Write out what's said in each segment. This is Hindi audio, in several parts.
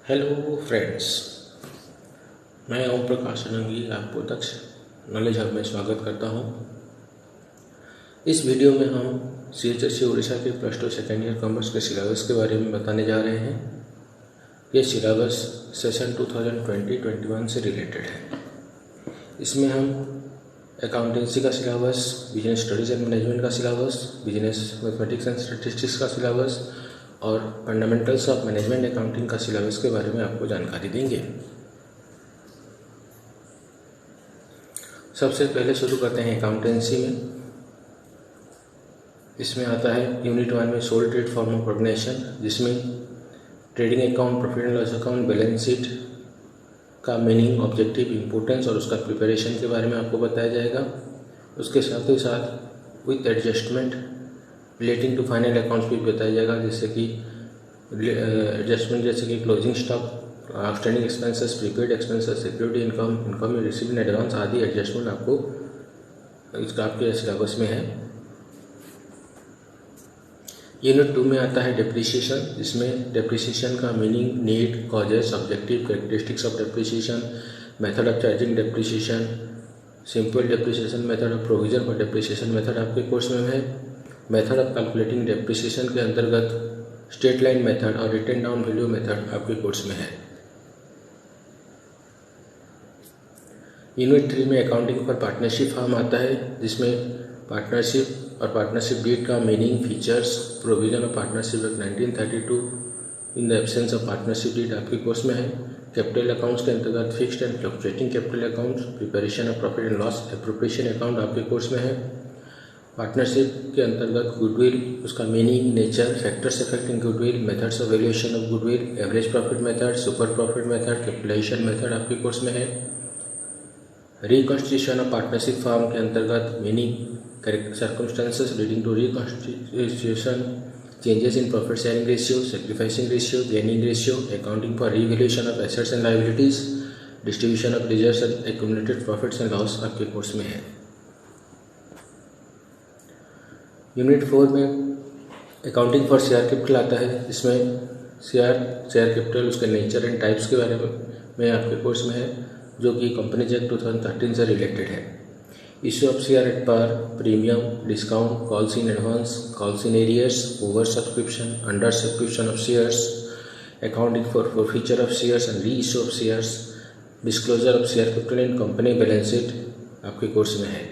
हेलो फ्रेंड्स, मैं ओम प्रकाश अनंगी आपको दक्ष नॉलेज हब में स्वागत करता हूं। इस वीडियो में हम CHSC उड़ीसा के +2 सेकेंड ईयर कॉमर्स के सिलेबस के बारे में बताने जा रहे हैं। ये सिलेबस सेशन 2020-21 से रिलेटेड है। इसमें हम अकाउंटेंसी का syllabus, business studies and management का syllabus, business mathematics and statistics का सिलेबस और फंडामेंटल्स ऑफ मैनेजमेंट अकाउंटिंग का सिलेबस के बारे में आपको जानकारी देंगे। सबसे पहले शुरू करते हैं अकाउंटेंसी में। इसमें आता है यूनिट 1 में sole trade form of organisation, जिसमें trading account, profit and loss account, balance sheet का मीनिंग, ऑब्जेक्टिव, इम्पोर्टेंस और उसका प्रिपरेशन के बारे में आपको बताया जाएगा। उसके साथ ही साथ with adjustment relating to final accounts भी बताया जाएगा, जैसे कि एडजस्टमेंट जैसे कि closing stock, outstanding expenses, prepaid expenses, security income, income receive in advance आदि एडजस्टमेंट आपको इसका आपके सिलेबस में है। यूनिट 2 में आता है डेप्रिसिएशन, जिसमें डेप्रिसिएशन का meaning, need, causes, objective, characteristics of depreciation, method of charging depreciation, simple depreciation method और प्रोविजन फॉर डेप्रिसिएशन मेथड आपके कोर्स में है। मेथड ऑफ कैलकुलेटिंग डेप्रिसिएशन के अंतर्गत स्ट्रेट लाइन मेथड और रिटन डाउन वैल्यू मेथड आपके कोर्स में है। यूनिट 3 में अकाउंटिंग फॉर पार्टनरशिप फॉर्म आता है, जिसमें पार्टनरशिप और पार्टनरशिप डीड का meaning, features, provision of partnership act 1932 in the absence of partnership deed आपके कोर्स में है। कैपिटल अकाउंट्स के अंतर्गत fixed and fluctuating capital accounts, preparation of profit and loss appropriation account आपके कोर्स में है। पार्टनरशिप के अंतर्गत गुडविल, उसका meaning, nature, factors affecting goodwill, methods of valuation of goodwill, average profit method, super profit method, capitalisation method आपके कोर्स में है। रिकॉन्स्टिट्यूशन ऑफ पार्टनरशिप फॉर्म के अंतर्गत meaning, circumstances leading to reconstitution, changes in profit sharing ratio, sacrificing ratio, gaining ratio, accounting for revaluation of assets and liabilities, distribution of reserves and accumulated profits and loss आपके कोर्स में है। यूनिट 4 में अकाउंटिंग फॉर शेयर कैपिटल आता है, जिसमें शेयर कैपिटल, उसके नेचर एंड टाइप्स के बारे में आपके कोर्स में है, जो कि कंपनीज एक्ट 2013 से रिलेटेड है। Issue of share at par, premium, discount, calls in advance, calls in arrears, over subscription, under subscription of shares, accounting for forfeiture of shares and reissue of shares, disclosure of share capital in company balance sheet आपके कोर्स में है।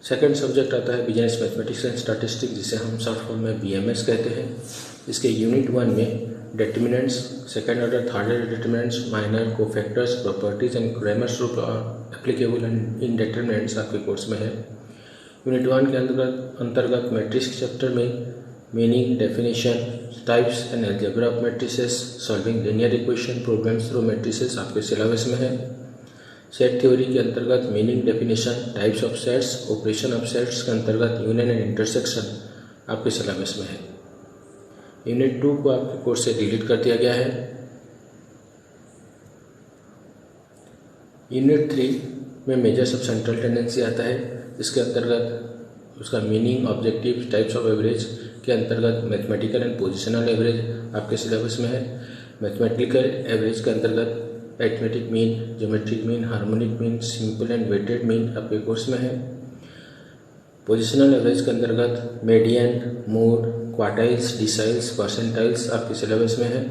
सेकंड सब्जेक्ट आता है बिजनेस मैथमेटिक्स एंड स्टैटिस्टिक्स, जिसे हम शॉर्ट फॉर्म में BMS कहते हैं। इसके यूनिट 1 में determinants, second order, third order determinants, minor, cofactors, properties and Cramer's rule applicable in determinants आपके कोर्स में है। यूनिट 1 के अंतर्गत मैट्रिक्स चैप्टर में meaning, definition, types and algebra of matrices, solving linear equation problems through matrices आपके सिलेबस में है। सेट थ्योरी के अंतर्गत meaning, definition, types of sets, operation of sets के अंतर्गत यूनियन एंड इंटरसेक्शन आपके सिलेबस में है। यूनिट 2 को आपके कोर्स से डिलीट कर दिया गया है। यूनिट 3 में मेजर्स ऑफ सेंट्रल टेंडेंसी आता है, इसके अंतर्गत उसका meaning, objective, types of average के अंतर्गत मैथमेटिकल एंड पोजिशनल एवरेज आपके सिलेबस में है। मैथमेटिकल एवरेज के अंतर्गत arithmetic mean, geometric mean, harmonic mean, simple and weighted mean आपके कोर्स में है। पोजिशनल एवरेज के अंतर्गत median, mode, quartiles, deciles, percentiles आपके सिलेबस में है।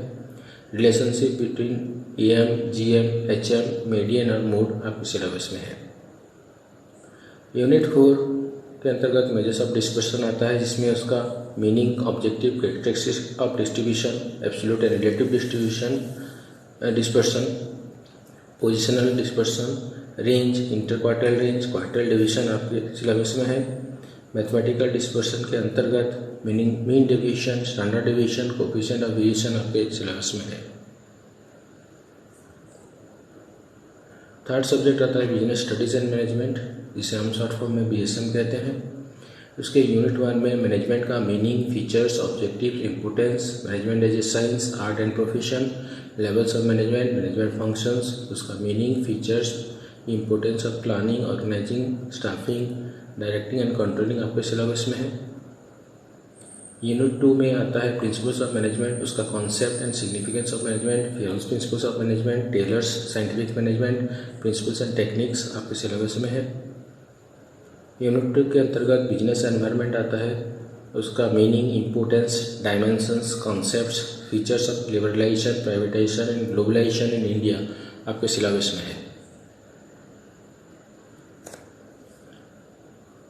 Relationship between EM, GM, HM, median और मोड आपके सिलेबस में है। यूनिट 4 के अंतर्गत मेजर्स ऑफ डिस्पर्सन आता है, जिसमें उसका meaning, objective, characteristics of distribution, absolute and relative distribution, dispersion, positional dispersion, range, inter quartile range, quartile division आपके सिलेबस में है। मैथमेटिकल डिस्पर्सन के अंतर्गत meaning, mean deviation, standard deviation, coefficient of variation आपके सिलेबस में है। थर्ड सब्जेक्ट आता है बिजनेस स्टडीज़ एंड मैनेजमेंट, जिसे हम शॉर्ट फॉर्म में BSM कहते हैं। उसके यूनिट 1 में मैनेजमेंट का meaning, features, objective, importance, management as a science, art and profession, levels of management, management functions, उसका meaning, features, importance of planning, organising, staffing, directing and controlling आपके सिलेबस में है। यूनिट 2 में आता है प्रिंसिपल्स ऑफ मैनेजमेंट, उसका concept and significance of management, Fayol's principles of management, Taylor's scientific management, principles and techniques आपके सिलेबस में है। यूनिट 2 के अंतर्गत बिजनेस एनवायरनमेंट आता है, उसका meaning, importance, dimensions, concepts, features of liberalisation, privatisation and globalisation in India आपके सिलेबस में है।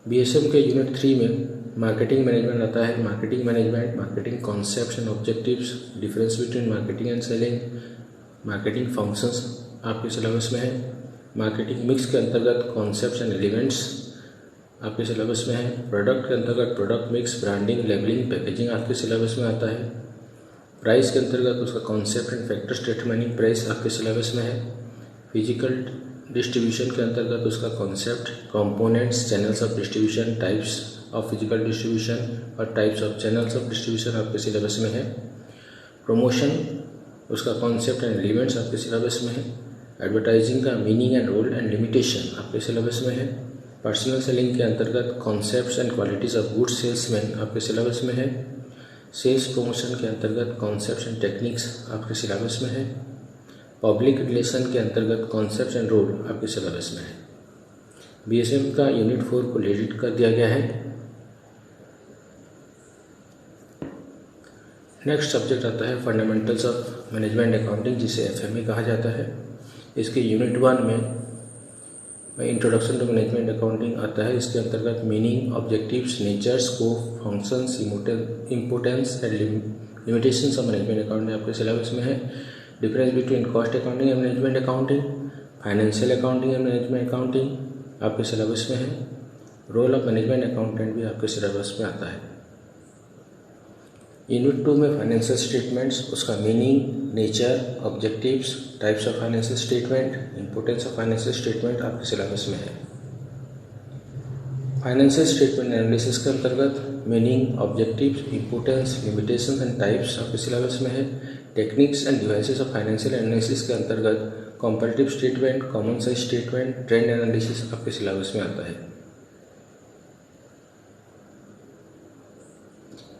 बीएसएम के यूनिट 3 में मार्केटिंग मैनेजमेंट आता है, marketing management, marketing concepts and objectives, difference between marketing and selling, marketing functions आपके सिलेबस में है। मार्केटिंग मिक्स के अंतर्गत कॉन्सेप्ट्स एंड एलिमेंट्स आपके सिलेबस में है। प्रोडक्ट के अंतर्गत product mix, branding, labelling, packaging आपके सिलेबस में आता है। प्राइस के अंतर्गत उसका concept and factors determining price आपके सिलेबस में है। फिजिकल डिस्ट्रीब्यूशन के अंतर्गत उसका concept, components, channels of distribution, types of physical distribution और types of channels of distribution आपके सिलेबस में है। प्रमोशन, उसका कॉन्सेप्ट एंड एलिमेंट्स आपके सिलेबस में है। एडवर्टाइजिंग का meaning and role and limitation आपके सिलेबस में है। पर्सनल सेलिंग के अंतर्गत concepts and qualities of good salesman आपके सिलेबस में है। सेल्स प्रमोशन के अंतर्गत कॉन्सेप्ट्स एंड टेक्निक्स आपके सिलेबस में है। पब्लिक रिलेशन के अंतर्गत कॉन्सेप्ट्स एंड रोल आपके सिलेबस में है। बीएसएम का यूनिट 4 को डिलीट कर दिया गया है। नेक्स्ट सब्जेक्ट आता है फंडामेंटल्स ऑफ मैनेजमेंट अकाउंटिंग, जिसे एफएमए कहा जाता है। इसके यूनिट 1 में इंट्रोडक्शन टू मैनेजमेंट अकाउंटिंग आता है। इसके अंतर्गत meaning, objectives, nature, scope, functions, importance and limitations of management accounting आपके सिलेबस में है। Difference between cost accounting and management accounting, financial accounting and management accounting आपके सिलेबस में है। रोल ऑफ मैनेजमेंट अकाउंटेंट भी आपके सिलेबस में आता है। यूनिट 2 में फाइनेंशियल स्टेटमेंट्स, उसका meaning, nature, objectives, types of financial statement, importance of financial statement आपके सिलेबस में है। फाइनेंशियल स्टेटमेंट एनालिसिस के अंतर्गत meaning, objectives, importance, limitations and types आपके सिलेबस में है। Techniques end devices of financial analysis के अंतर्गत comparative statement, common size statement, trend analysis आपके सिलेबस में आता है।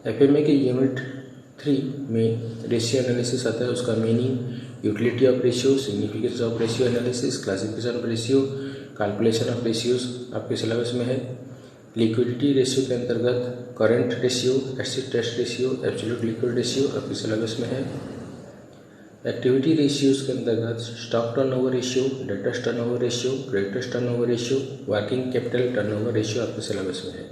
एफएमए के यूनिट 3 में रेशियो एनालिसिस आता है। उसका meaning, utility of ratio, significance of ratio analysis, classification of ratio, calculation of ratios आपके सिलेबस में है। लिक्विडिटी रेशियो के अंतर्गत current ratio, acid test ratio, absolute liquid ratio आपके सिलेबस में है। एक्टिविटी रेशियोज के अंतर्गत stock turnover ratio, debtors turnover ratio, creditors turnover ratio, working capital turnover ratio आपके सिलेबस में है।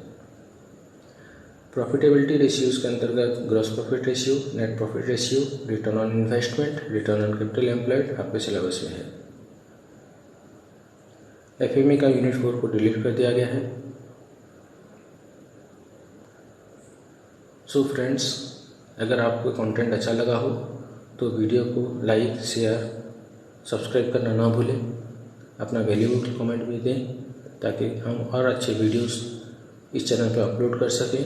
प्रॉफिटेबिलिटी रेशियोज के अंतर्गत gross profit ratio, net profit ratio, return on investment, return on capital employed आपके सिलेबस में है। एफएमए का यूनिट 4 को डिलीट कर दिया गया है। सो फ्रेंड्स, अगर आपको कंटेंट अच्छा लगा हो तो वीडियो को लाइक, शेयर, सब्सक्राइब करना ना भूलें। अपना वैल्यूएबल कमेंट भी दें ताकि हम और अच्छे वीडियोस इस चैनल पर अपलोड कर सकें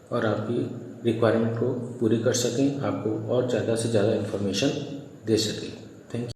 और आपकी रिक्वायरमेंट को पूरी कर सकें, आपको और ज़्यादा से ज़्यादा इन्फॉर्मेशन दे सकें। Thank you.